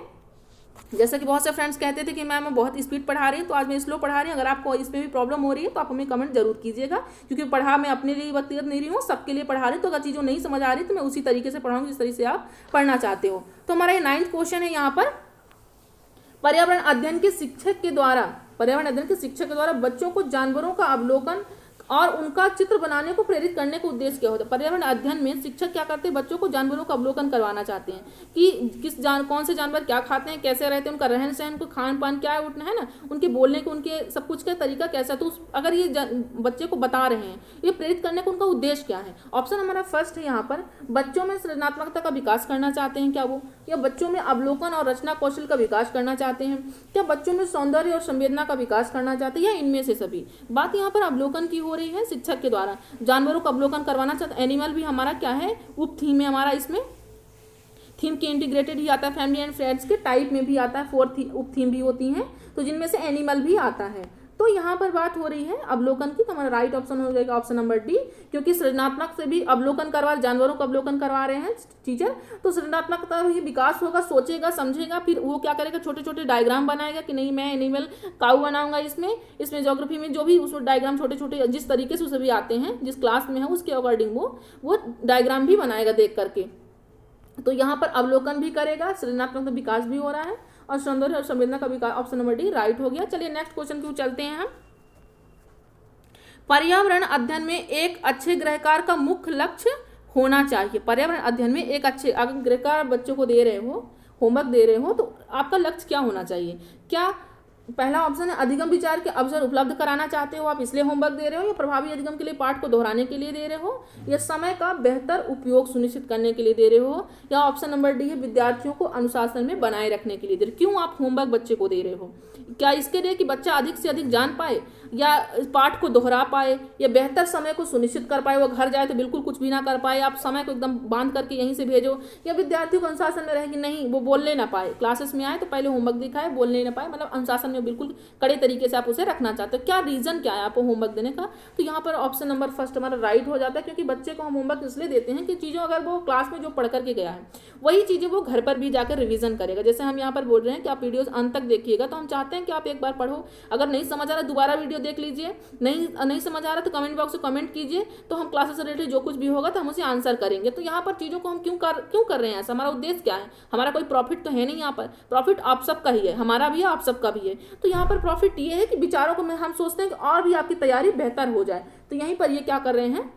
जैसा कि बहुत से फ्रेंड्स कहते थे कि मैम मैं बहुत स्पीड पढ़ा रही हूँ, तो आज मैं स्लो पढ़ा रही हूँ। अगर आपको इसमें भी प्रॉब्लम हो रही है तो आप हमें कमेंट जरूर कीजिएगा, क्योंकि पढ़ा मैं अपने लिए व्यक्तिगत नहीं रही हूँ, सबके लिए पढ़ा रही हूँ। तो अगर चीज़ों नहीं समझ आ रही तो मैं उसी तरीके से पढ़ाऊंगी जिस तरीके से आप पढ़ना चाहते हो। तो हमारा ये 9th क्वेश्चन है यहाँ पर, पर्यावरण अध्ययन के शिक्षक के द्वारा बच्चों को जानवरों का अवलोकन और उनका चित्र बनाने को प्रेरित करने का उद्देश्य क्या होता है? पर्यावरण अध्ययन में शिक्षक क्या करते हैं? बच्चों को जानवरों का अवलोकन करवाना चाहते हैं कि कौन से जानवर क्या खाते हैं, कैसे रहते हैं, उनका रहन सहन, उनका खान पान क्या है, उठना है ना, उनके बोलने के, उनके सब कुछ का तरीका कैसा है। तो अगर ये बच्चे को बता रहे हैं, ये प्रेरित करने का उनका उद्देश्य क्या है? ऑप्शन हमारा फर्स्ट है यहाँ पर, बच्चों में सृजनात्मकता का विकास करना चाहते हैं क्या वो, या बच्चों में अवलोकन और रचना कौशल का विकास करना चाहते हैं, क्या बच्चों में सौंदर्य और संवेदना का विकास करना चाहते हैं, या इनमें से सभी। बात यहाँ पर अवलोकन की हो रही है, शिक्षक के द्वारा जानवरों का अवलोकन करवाना चाहते। एनिमल भी हमारा क्या है? उप थीम है हमारा, इसमें थीम के इंटीग्रेटेड ही आता है, फैमिली एंड फ्रेंड्स के टाइप में भी आता है, 4 उप थीम भी होती हैं, तो जिनमें से एनिमल भी आता है। तो यहाँ पर बात हो रही है अवलोकन की, तो हमारा राइट ऑप्शन हो जाएगा ऑप्शन नंबर डी, क्योंकि सृजनात्मक से भी अवलोकन करवा, जानवरों का अवलोकन करवा रहे हैं टीचर, तो सृजनात्मकता ही विकास होगा, सोचेगा, समझेगा, फिर वो क्या करेगा, छोटे छोटे डायग्राम बनाएगा कि नहीं मैं एनिमल काऊ बनाऊंगा। इसमें ज्योग्राफी में जो भी उस डायग्राम छोटे छोटे जिस तरीके से उसे भी आते हैं, जिस क्लास में है उसके अकॉर्डिंग वो डायग्राम भी बनाएगा देख करके। तो यहाँ पर अवलोकन भी करेगा, सृजनात्मक विकास भी हो रहा है, और सौंदर्य और संवेदना का विकास, ऑप्शन नंबर डी राइट हो गया। चलिए नेक्स्ट क्वेश्चन क्यों चलते हैं हम। पर्यावरण अध्ययन में एक अच्छे गृहकार का मुख्य लक्ष्य होना चाहिए। पर्यावरण अध्ययन में एक अच्छे, अगर गृहकार बच्चों को दे रहे हो, होमवर्क दे रहे हो, तो आपका लक्ष्य क्या होना चाहिए? क्या पहला ऑप्शन है अधिगम विचार के अवसर उपलब्ध कराना चाहते हो आप, इसलिए होमवर्क दे रहे हो, या प्रभावी अधिगम के लिए पाठ को दोहराने के लिए दे रहे हो, या समय का बेहतर उपयोग सुनिश्चित करने के लिए दे रहे हो, या ऑप्शन नंबर डी है विद्यार्थियों को अनुशासन में बनाए रखने के लिए दे रहे हो। क्यों आप होमवर्क बच्चे को दे रहे हो? क्या इसके लिए कि बच्चा अधिक से अधिक जान पाए, या पाठ को दोहरा पाए, या बेहतर समय को सुनिश्चित कर पाए, वो घर जाए तो बिल्कुल कुछ भी ना कर पाए, आप समय को एकदम बांध करके यहीं से भेजो, या विद्यार्थियों को अनुशासन में रहे कि नहीं वो बोलने ना पाए, क्लासेस में आए तो पहले होमवर्क दिखाए, बोलने ना पाए, मतलब अनुशासन में बिल्कुल कड़े तरीके से आप उसे रखना चाहते हो। क्या रीजन क्या है आपको होमवर्क देने का? तो यहाँ पर ऑप्शन नंबर फर्स्ट हमारा राइट हो जाता है, क्योंकि बच्चे को हम होमवर्क इसलिए देते हैं कि चीज़ों अगर वो क्लास में जो पढ़ करके गया है वही चीज़ें वो घर पर भी जाकर रिवीजन करेगा। जैसे हम यहाँ पर बोल रहे हैं कि आप वीडियोस अंत तक देखिएगा, तो हम चाहते हैं कि आप एक बार पढ़ो, अगर नहीं समझ आ रहा दोबारा वीडियो देख लीजिए, नहीं समझ आ रहा तो कमेंट बॉक्स में कमेंट कीजिए, तो हम क्लासेस से रिलेटेड जो कुछ भी होगा तो हम उसे आंसर करेंगे। तो यहाँ पर चीज़ों को हम क्यों कर रहे हैं ऐसा? हमारा उद्देश्य क्या है? हमारा कोई प्रॉफिट तो है नहीं, यहाँ पर प्रॉफिट आप सबका ही है, हमारा भी है, आप सबका भी है। तो यहाँ पर प्रॉफिट ये है कि विचारों को हम सोचते हैं कि और भी आपकी तैयारी बेहतर हो जाए, तो यहीं पर ये क्या कर रहे हैं,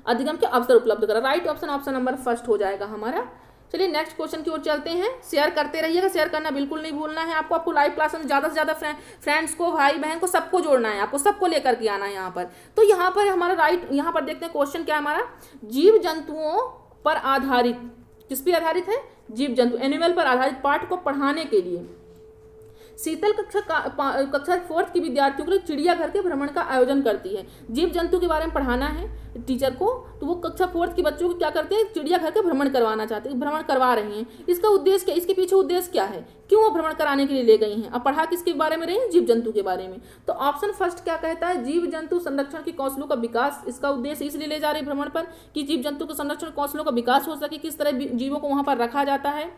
अधिगम के अवसर उपलब्ध करा। राइट ऑप्शन नंबर फर्स्ट हो जाएगा हमारा। चलिए नेक्स्ट क्वेश्चन की ओर चलते हैं। शेयर करते रहिएगा, शेयर करना बिल्कुल नहीं भूलना है आपको लाइव क्लास में ज़्यादा से ज़्यादा फ्रेंड्स को, भाई बहन को, सबको जोड़ना है, आपको सबको लेकर के आना है यहाँ पर। तो यहाँ पर हमारा राइट, यहाँ पर देखते हैं क्वेश्चन क्या है हमारा, जीव जंतुओं पर आधारित, किस पे आधारित है? जीव जंतु, एनिमल पर आधारित पाठ को पढ़ाने के लिए शीतल कक्षा 4th की विद्यार्थियों के लिए चिड़ियाघर के भ्रमण का आयोजन करती है। जीव जंतु के बारे में पढ़ाना है टीचर को, तो वो कक्षा 4th के बच्चों को क्या करते हैं, चिड़ियाघर के भ्रमण करवाना चाहते हैं, भ्रमण करवा रही हैं। इसका उद्देश्य क्या, इसके पीछे उद्देश्य क्या है, क्यों वो भ्रमण कराने के लिए ले गई हैं? अब पढ़ा किसके बारे में रही हैं? जीव जंतु के बारे में। तो ऑप्शन फर्स्ट क्या कहता है, जीव जंतु संरक्षण के कौशलों का विकास, इसका उद्देश्य इसलिए ले जा रही है भ्रमण पर कि जीव जंतु के संरक्षण कौशलों का विकास हो सके, किस तरह जीवों को वहां पर रखा जाता है,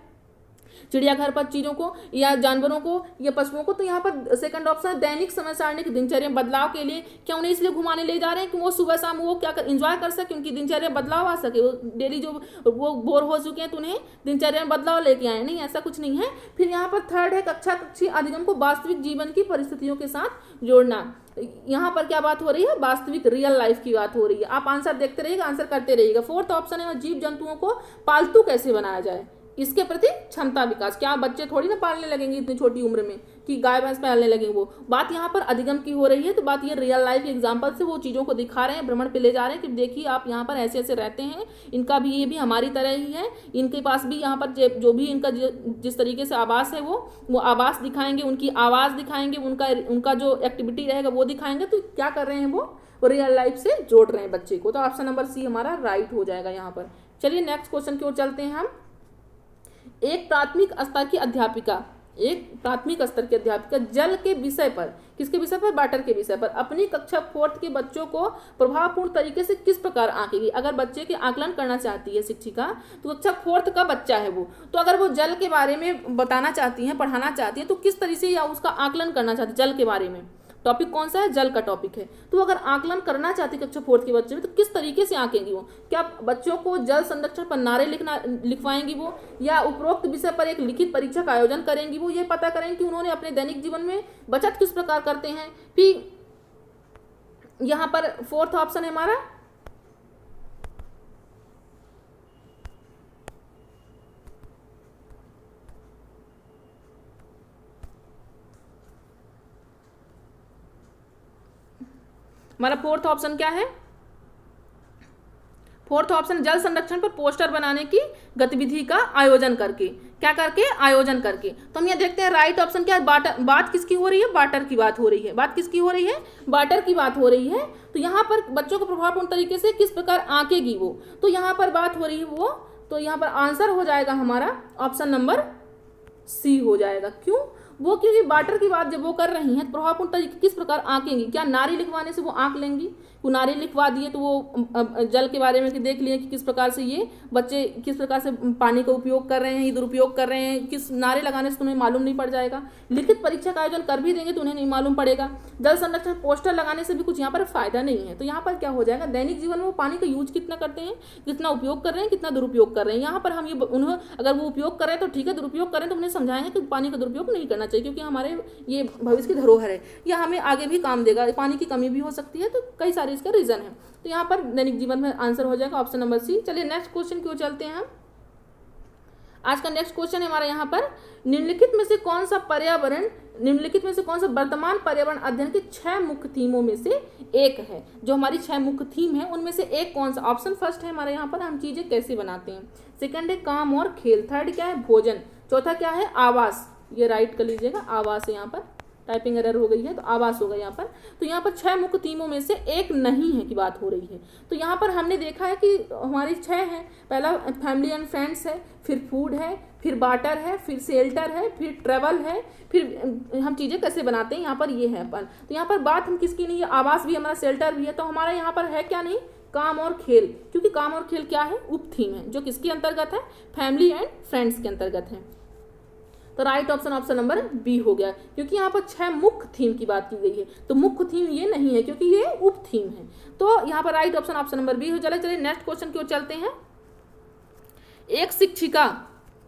चिड़ियाघर पर चीज़ों को या जानवरों को या पशुओं को। तो यहाँ पर सेकंड ऑप्शन है दैनिक समय सारणी की दिनचर्या में बदलाव के लिए। क्या उन्हें इसलिए घुमाने ले जा रहे हैं कि वो सुबह शाम वो क्या इंजॉय कर सके, उनकी दिनचर्या बदलाव आ सके, वो डेली जो वो बोर हो चुके हैं तो उन्हें दिनचर्या में बदलाव लेके आए। नहीं, ऐसा कुछ नहीं है। फिर यहाँ पर थर्ड है कक्षा कक्षी अधिगम को वास्तविक जीवन की परिस्थितियों के साथ जोड़ना। यहाँ पर क्या बात हो रही है, वास्तविक रियल लाइफ की बात हो रही है। आप आंसर देखते रहिएगा, आंसर करते रहिएगा। फोर्थ ऑप्शन है जीव जंतुओं को पालतू कैसे बनाया जाए, इसके प्रति क्षमता विकास। क्या बच्चे थोड़ी ना पालने लगेंगे इतनी छोटी उम्र में कि गाय भैंस पालने लगेंगे। वो बात यहाँ पर अधिगम की हो रही है, तो बात ये रियल लाइफ एग्जांपल से वो चीज़ों को दिखा रहे हैं, भ्रमण पे ले जा रहे हैं कि देखिए आप यहाँ पर ऐसे ऐसे रहते हैं, इनका भी ये भी हमारी तरह ही है, इनके पास भी यहाँ पर जो भी इनका जिस तरीके से आवास है वो आवास दिखाएंगे, उनकी आवाज़ दिखाएंगे, उनका जो एक्टिविटी रहेगा वो दिखाएंगे। तो क्या कर रहे हैं वो रियल लाइफ से जोड़ रहे हैं बच्चे को। तो ऑप्शन नंबर सी हमारा राइट हो जाएगा यहाँ पर। चलिए नेक्स्ट क्वेश्चन की ओर चलते हैं हम। एक प्राथमिक स्तर की अध्यापिका जल के विषय पर, किसके विषय पर, वाटर के विषय पर अपनी कक्षा 4th के बच्चों को प्रभावपूर्ण तरीके से किस प्रकार आंकेगी। अगर बच्चे के आकलन करना चाहती है शिक्षिका, तो कक्षा 4th का बच्चा है वो, तो अगर वो जल के बारे में बताना चाहती हैं, पढ़ाना चाहती है, तो किस तरीके से या उसका आकलन करना चाहती है जल के बारे में। टॉपिक कौन सा है, जल का टॉपिक है। तो अगर आकलन करना चाहती कक्षा 4th के बच्चे में, तो किस तरीके से आंकेंगी वो। क्या बच्चों को जल संरक्षण पर नारे लिखवाएंगी वो, या उपरोक्त विषय पर एक लिखित परीक्षा का आयोजन करेंगी वो, ये पता करेंगे कि उन्होंने अपने दैनिक जीवन में बचत किस प्रकार करते हैं। फिर यहाँ पर फोर्थ ऑप्शन है हमारा फोर्थ ऑप्शन क्या है, फोर्थ ऑप्शन जल संरक्षण पर पोस्टर बनाने की गतिविधि का आयोजन करके, क्या करके, आयोजन करके। तो हम ये देखते हैं राइट ऑप्शन क्या है, बात किसकी हो रही है, वाटर की बात हो रही है। बात किसकी हो रही है, वाटर की बात हो रही है। तो यहाँ पर बच्चों को प्रभावपूर्ण तरीके से किस प्रकार आंकेगी वो, तो यहाँ पर बात हो रही है वो, तो यहाँ पर आंसर हो जाएगा हमारा ऑप्शन नंबर सी हो जाएगा। क्यों, वो क्योंकि वाटर की बात जब वो कर रही हैं, तो प्रभावपूर्ण तरीके किस प्रकार आंकेंगी। क्या नारी लिखवाने से वो आंक लेंगी, वो नारी लिखवा दिए तो वो जल के बारे में देख लिए कि किस प्रकार से ये बच्चे किस प्रकार से पानी का उपयोग कर रहे हैं, इधर उपयोग कर रहे हैं, किस नारे लगाने से तुम्हें मालूम नहीं पड़ जाएगा। लिखित परीक्षा का आयोजन कर भी देंगे तो उन्हें नहीं मालूम पड़ेगा। जल संरक्षण पोस्टर लगाने से भी कुछ यहाँ पर फायदा नहीं है। तो यहाँ पर क्या हो जाएगा, दैनिक जीवन में वो पानी का यूज कितना करते हैं, कितना उपयोग कर रहे हैं, कितना दुरुपयोग कर रहे हैं। यहाँ पर हम ये उन्हें अगर वो उपयोग कर रहे हैं तो ठीक है, दुरुपयोग करें तो उन्हें समझाएंगे कि पानी का दुरुपयोग नहीं करना चाहिए, क्योंकि हमारे ये भविष्य की धरोहर है, या हमें आगे भी काम देगा। पानी की कमी भी हो सकती है, तो कई सारे इसका रीजन है। तो यहाँ पर दैनिक जीवन में आंसर हो जाएगा ऑप्शन नंबर सी। चलिए नेक्स्ट क्वेश्चन की ओर चलते हैं हम। आज का नेक्स्ट क्वेश्चन है हमारा यहाँ पर, निम्नलिखित में से कौन सा वर्तमान पर्यावरण अध्ययन के 6 मुख्य थीमों में से एक है। जो हमारी 6 मुख्य थीम है उनमें से एक कौन सा। ऑप्शन फर्स्ट है हमारे यहाँ पर, हम चीजें कैसे बनाते हैं। सेकंड है काम और खेल। थर्ड क्या है, भोजन। चौथा क्या है, आवास। ये राइट कर लीजिएगा, आवास है यहाँ पर, टाइपिंग एरर हो गई है तो आवास होगा यहाँ पर। तो यहाँ पर 6 मुख्य थीमों में से एक नहीं है की बात हो रही है। तो यहाँ पर हमने देखा है कि हमारी 6 हैं। पहला फैमिली एंड फ्रेंड्स है, फिर फूड है, फिर वाटर है, फिर शेल्टर है, फिर ट्रेवल है, फिर हम चीज़ें कैसे बनाते हैं, यहाँ पर ये है पर। तो यहाँ पर बात हम किसकी नहीं है, आवास भी हमारा, शेल्टर भी है। तो हमारा यहाँ पर है क्या नहीं, काम और खेल। क्योंकि काम और खेल क्या है, उप थीम है, जो किसके अंतर्गत है, फैमिली एंड फ्रेंड्स के अंतर्गत है। तो राइट ऑप्शन नंबर बी हो गया, क्योंकि यहाँ पर 6 मुख्य थीम की बात की गई है। तो मुख्य थीम ये नहीं है, क्योंकि ये उप थीम है। तो यहाँ पर राइट ऑप्शन नंबर बी हो जाए। चलिए नेक्स्ट क्वेश्चन की ओर चलते हैं। एक शिक्षिका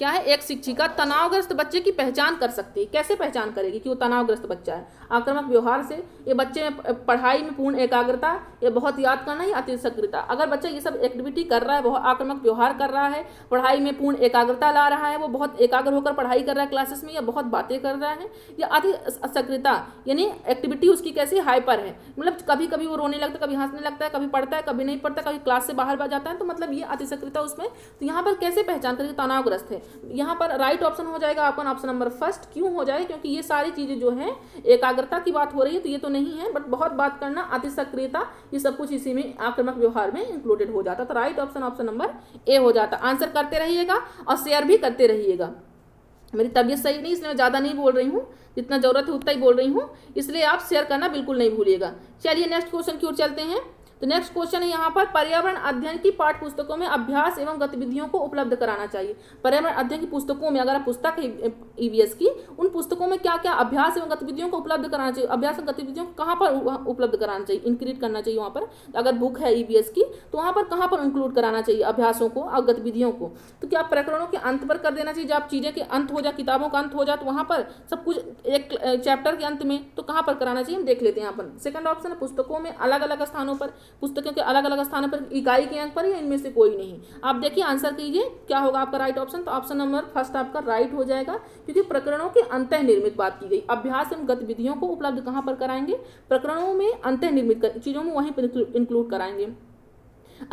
क्या है, एक शिक्षिका तनावग्रस्त बच्चे की पहचान कर सकती है। कैसे पहचान करेगी कि वो तनावग्रस्त बच्चा है। आक्रामक व्यवहार से, ये बच्चे में पढ़ाई में पूर्ण एकाग्रता, ये बहुत याद करना, या अति सक्रियता। अगर बच्चा ये सब एक्टिविटी कर रहा है, बहुत आक्रामक व्यवहार कर रहा है, पढ़ाई में पूर्ण एकाग्रता ला रहा है, वो बहुत एकाग्र होकर पढ़ाई कर रहा है क्लासेस में, या बहुत बातें कर रहा है, या अति सक्रियता यानी एक्टिविटी उसकी कैसी हाइपर है, मतलब कभी कभी वो रोने लगता है, कभी हंसने लगता है, कभी पढ़ता है, कभी नहीं पढ़ता, कभी क्लास से बाहर जाता है, तो मतलब ये अति सक्रियता उसमें। तो यहाँ पर कैसे पहचान करेगी तनावग्रस्त है। यहाँ पर राइट ऑप्शन हो जाएगा आपका ऑप्शन नंबर फर्स्ट। क्यों हो जाए, क्योंकि ये सारी चीजें जो है एकाग्रता की बात हो रही है, तो ये तो नहीं है, बट बहुत बात करना, अति सक्रियता, ये सब कुछ इसी में आक्रामक व्यवहार में इंक्लूडेड हो जाता। तो राइट ऑप्शन नंबर ए हो जाता। आंसर करते रहिएगा और शेयर भी करते रहिएगा। मेरी तबीयत सही नहीं, इसलिए मैं ज़्यादा नहीं बोल रही हूँ, जितना जरूरत है उतना ही बोल रही हूँ, इसलिए आप शेयर करना बिल्कुल नहीं भूलिएगा। चलिए नेक्स्ट क्वेश्चन की ओर चलते हैं। तो नेक्स्ट क्वेश्चन है यहाँ पर, पर्यावरण अध्ययन की पाठ्य पुस्तकों में अभ्यास एवं गतिविधियों को उपलब्ध कराना चाहिए। पर्यावरण अध्ययन की पुस्तकों में, अगर आप पुस्तक है ईवीएस की, उन पुस्तकों में क्या क्या अभ्यास एवं गतिविधियों को उपलब्ध कराना चाहिए। अभ्यास एवं गतिविधियों को कहाँ पर उपलब्ध कराना चाहिए, इंक्लूड करना चाहिए वहाँ पर। अगर बुक है ईवीएस की तो वहाँ पर कहाँ पर इंक्लूड कराना चाहिए अभ्यासों को और गतिविधियों को। तो क्या प्रकरणों के अंत पर कर देना चाहिए, जब चीज़ें के अंत हो जाए, किताबों का अंत हो जाए, तो वहाँ पर सब कुछ एक चैप्टर के अंत में, तो कहाँ पर कराना चाहिए हम देख लेते हैं यहाँ पर। सेकंड ऑप्शन है, पुस्तकों में अलग अलग स्थानों पर, पुस्तकों के अलग अलग स्थानों पर, इकाई के अंक पर, या इनमें से कोई नहीं। आप देखिए आंसर कीजिए क्या होगा आपका राइट ऑप्शन। तो ऑप्शन नंबर फर्स्ट आपका राइट हो जाएगा, क्योंकि प्रकरणों के अंतःनिर्मित बात की गई। अभ्यास एवं गतिविधियों को उपलब्ध कहाँ पर कराएंगे, प्रकरणों में अंतःनिर्मित चीज़ों में वहीं पर इंक्लूड कराएंगे।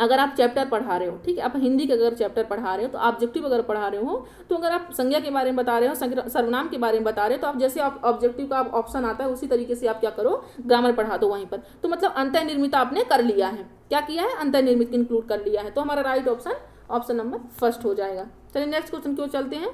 अगर आप चैप्टर पढ़ा रहे हो, ठीक है, आप हिंदी का अगर चैप्टर पढ़ा रहे हो, तो ऑब्जेक्टिव अगर पढ़ा रहे हो, तो अगर आप संज्ञा के बारे में बता रहे हो, सर्वनाम के बारे में बता रहे हो, तो आप जैसे आप ऑब्जेक्टिव का ऑप्शन आता है उसी तरीके से आप क्या करो, ग्रामर पढ़ा दो वहीं पर। तो मतलब अंतःनिर्मित आपने कर लिया है, क्या किया है, अंतःनिर्मित इंक्लूड कर लिया है। तो हमारा right option option number first हो जाएगा। चलिए नेक्स्ट क्वेश्चन की ओर चलते हैं।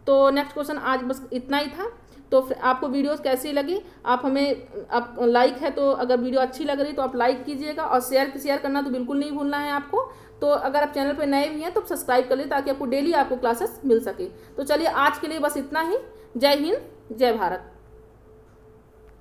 तो नेक्स्ट क्वेश्चन आज बस इतना ही था। तो आपको वीडियोस कैसी लगी, आप हमें, आप लाइक है तो अगर वीडियो अच्छी लग रही तो आप लाइक कीजिएगा, और शेयर करना तो बिल्कुल नहीं भूलना है आपको। तो अगर आप चैनल पर नए भी हैं तो सब्सक्राइब कर लीजिए, ताकि आपको डेली आपको क्लासेस मिल सके। तो चलिए आज के लिए बस इतना ही। जय हिंद, जय भारत।